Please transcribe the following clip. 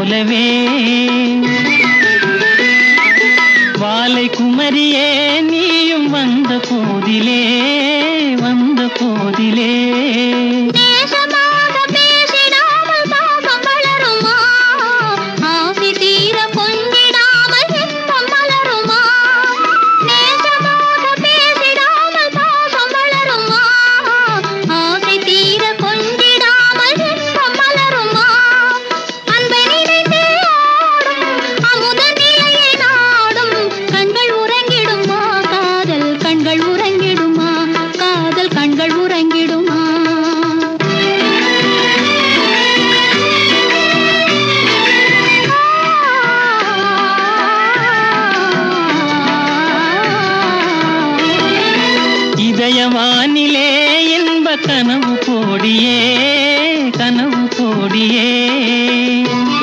போலவே வாலை குமரியே நீயும் வந்த போதிலே வந்த போதிலே இதயவானிலே இன்ப கனவு கோடியே